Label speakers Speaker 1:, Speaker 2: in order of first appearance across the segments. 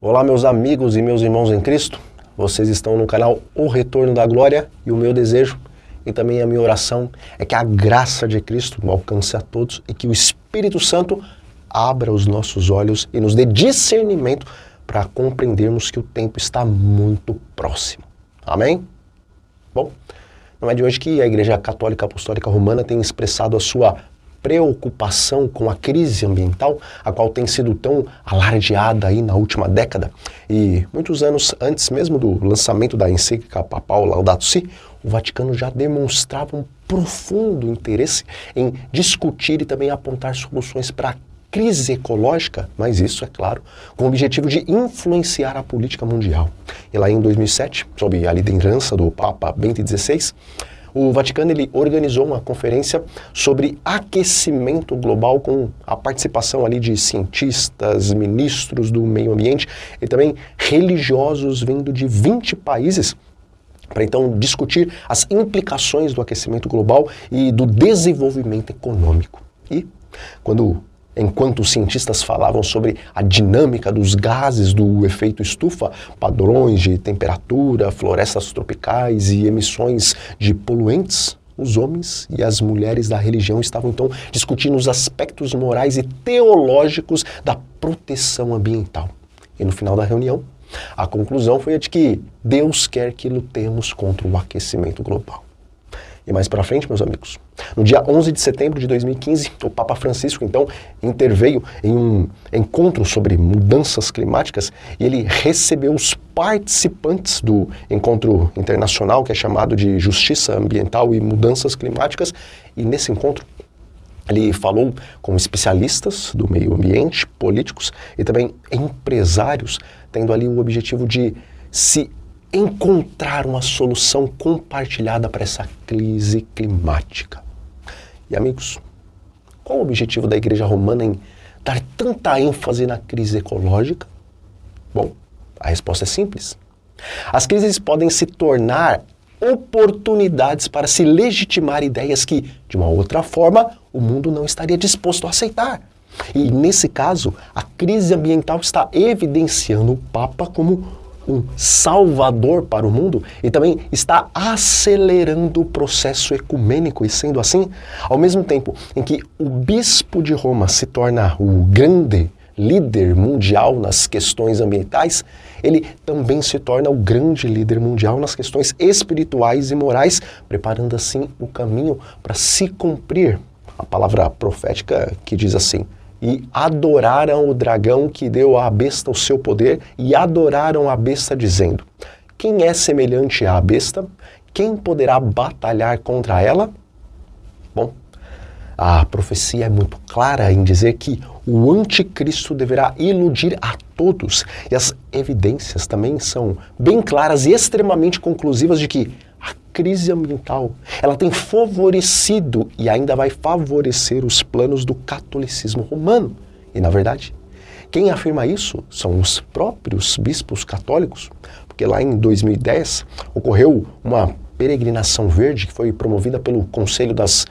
Speaker 1: Olá, meus amigos e meus irmãos em Cristo. Vocês estão no canal O Retorno da Glória e o meu desejo e também a minha oração é que a graça de Cristo alcance a todos e que o Espírito Santo abra os nossos olhos e nos dê discernimento para compreendermos que o tempo está muito próximo. Amém? Bom, não é de hoje que a Igreja Católica Apostólica Romana tem expressado a sua preocupação com a crise ambiental, a qual tem sido tão alardeada aí na última década. E muitos anos antes mesmo do lançamento da encíclica papal Laudato Si, o Vaticano já demonstrava um profundo interesse em discutir e também apontar soluções para a crise ecológica, mas isso, é claro, com o objetivo de influenciar a política mundial. E lá em 2007, sob a liderança do Papa Bento XVI, o Vaticano organizou uma conferência sobre aquecimento global com a participação ali de cientistas, ministros do meio ambiente e também religiosos vindo de 20 países para então discutir as implicações do aquecimento global e do desenvolvimento econômico. E enquanto os cientistas falavam sobre a dinâmica dos gases do efeito estufa, padrões de temperatura, florestas tropicais e emissões de poluentes, os homens e as mulheres da religião estavam então discutindo os aspectos morais e teológicos da proteção ambiental. E no final da reunião, a conclusão foi a de que Deus quer que lutemos contra o aquecimento global. E mais para frente, meus amigos, no dia 11 de setembro de 2015, o Papa Francisco, então, interveio em um encontro sobre mudanças climáticas e ele recebeu os participantes do encontro internacional, que é chamado de Justiça Ambiental e Mudanças Climáticas, e nesse encontro ele falou com especialistas do meio ambiente, políticos e também empresários, tendo ali o objetivo de se encontrar uma solução compartilhada para essa crise climática. E amigos, qual o objetivo da Igreja Romana em dar tanta ênfase na crise ecológica? Bom, a resposta é simples. As crises podem se tornar oportunidades para se legitimar ideias que, de uma outra forma, o mundo não estaria disposto a aceitar. E nesse caso, a crise ambiental está evidenciando o Papa como um salvador para o mundo e também está acelerando o processo ecumênico e, sendo assim, ao mesmo tempo em que o bispo de Roma se torna o grande líder mundial nas questões ambientais, ele também se torna o grande líder mundial nas questões espirituais e morais, preparando assim o caminho para se cumprir a palavra profética que diz assim: e adoraram o dragão que deu à besta o seu poder, e adoraram a besta, dizendo: quem é semelhante à besta? Quem poderá batalhar contra ela? Bom, a profecia é muito clara em dizer que o anticristo deverá iludir a todos, e as evidências também são bem claras e extremamente conclusivas de que a crise ambiental, ela tem favorecido e ainda vai favorecer os planos do catolicismo romano. E, na verdade, quem afirma isso são os próprios bispos católicos, porque lá em 2010 ocorreu uma peregrinação verde que foi promovida pelo Conselho das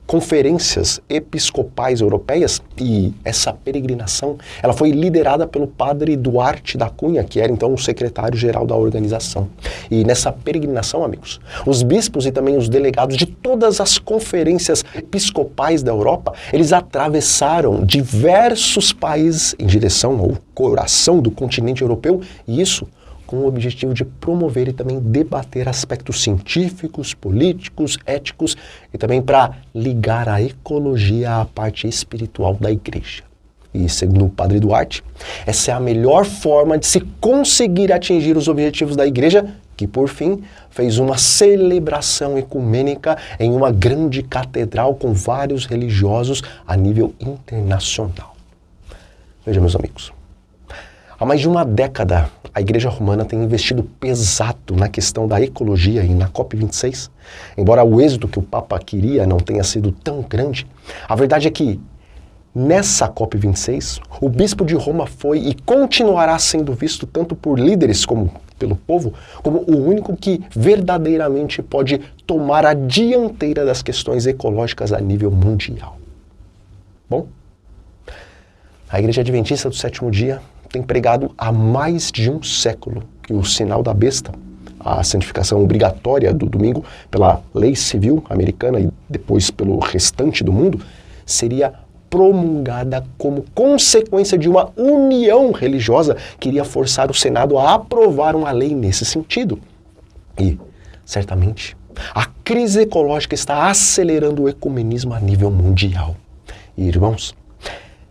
Speaker 1: Conferências Episcopais Europeias, e essa peregrinação ela foi liderada pelo padre Duarte da Cunha, que era então o secretário-geral da organização. E nessa peregrinação, amigos, os bispos e também os delegados de todas as conferências episcopais da Europa, eles atravessaram diversos países em direção ao coração do continente europeu, e isso com o objetivo de promover e também debater aspectos científicos, políticos, éticos e também para ligar a ecologia à parte espiritual da igreja. E segundo o padre Duarte, essa é a melhor forma de se conseguir atingir os objetivos da igreja, que por fim fez uma celebração ecumênica em uma grande catedral com vários religiosos a nível internacional. Veja, meus amigos, há mais de uma década, a Igreja Romana tem investido pesado na questão da ecologia e na COP26. Embora o êxito que o Papa queria não tenha sido tão grande, a verdade é que nessa COP26, o Bispo de Roma foi e continuará sendo visto tanto por líderes como pelo povo, como o único que verdadeiramente pode tomar a dianteira das questões ecológicas a nível mundial. Bom, a Igreja Adventista do Sétimo Dia tem pregado há mais de um século que o sinal da besta, a santificação obrigatória do domingo pela lei civil americana e depois pelo restante do mundo, seria promulgada como consequência de uma união religiosa que iria forçar o Senado a aprovar uma lei nesse sentido. E, certamente, a crise ecológica está acelerando o ecumenismo a nível mundial. E, irmãos,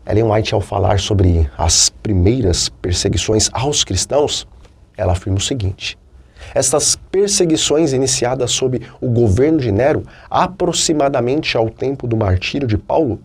Speaker 1: Ellen White, ao falar sobre as primeiras perseguições aos cristãos, ela afirma o seguinte: estas perseguições iniciadas sob o governo de Nero, aproximadamente ao tempo do martírio de Paulo,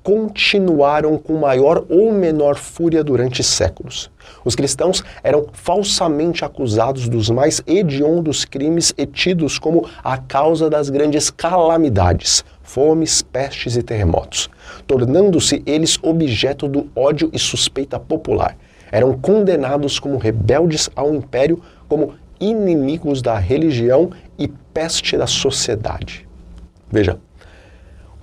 Speaker 1: continuaram com maior ou menor fúria durante séculos. Os cristãos eram falsamente acusados dos mais hediondos crimes e tidos como a causa das grandes calamidades, fomes, pestes e terremotos, tornando-se eles objeto do ódio e suspeita popular. Eram condenados como rebeldes ao império, como inimigos da religião e peste da sociedade. Veja,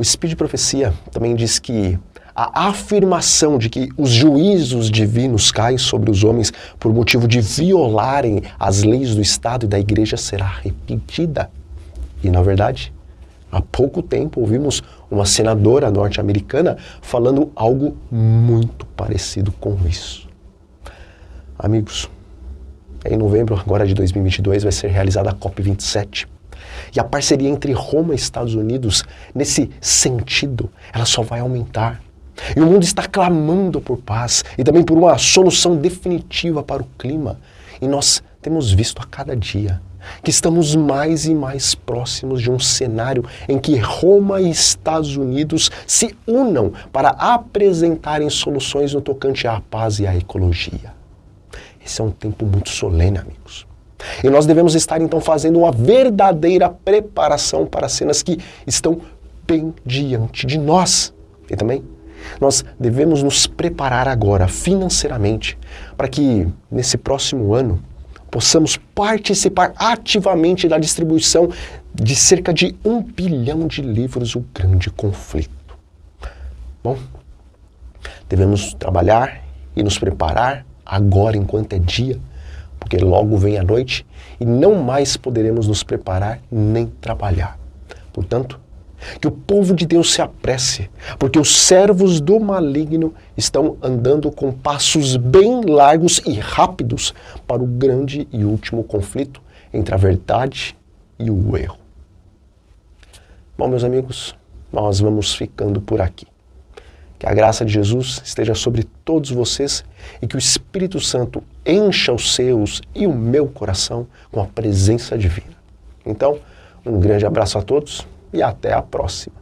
Speaker 1: o Espírito de Profecia também diz que a afirmação de que os juízos divinos caem sobre os homens por motivo de violarem as leis do Estado e da Igreja será repetida. E, na verdade, há pouco tempo ouvimos uma senadora norte-americana falando algo muito parecido com isso. Amigos, em novembro agora de 2022 vai ser realizada a COP27. E a parceria entre Roma e Estados Unidos, nesse sentido, ela só vai aumentar. E o mundo está clamando por paz e também por uma solução definitiva para o clima. E nós temos visto a cada dia que estamos mais e mais próximos de um cenário em que Roma e Estados Unidos se unam para apresentarem soluções no tocante à paz e à ecologia. Esse é um tempo muito solene, amigos. E nós devemos estar, então, fazendo uma verdadeira preparação para cenas que estão bem diante de nós. E também, nós devemos nos preparar agora, financeiramente, para que, nesse próximo ano, possamos participar ativamente da distribuição de cerca de 1 bilhão de livros, O Grande Conflito. Bom, devemos trabalhar e nos preparar agora, enquanto é dia, porque logo vem a noite e não mais poderemos nos preparar nem trabalhar. Portanto, que o povo de Deus se apresse, porque os servos do maligno estão andando com passos bem largos e rápidos para o grande e último conflito entre a verdade e o erro. Bom, meus amigos, nós vamos ficando por aqui. Que a graça de Jesus esteja sobre todos vocês e que o Espírito Santo encha os seus e o meu coração com a presença divina. Então, um grande abraço a todos e até a próxima.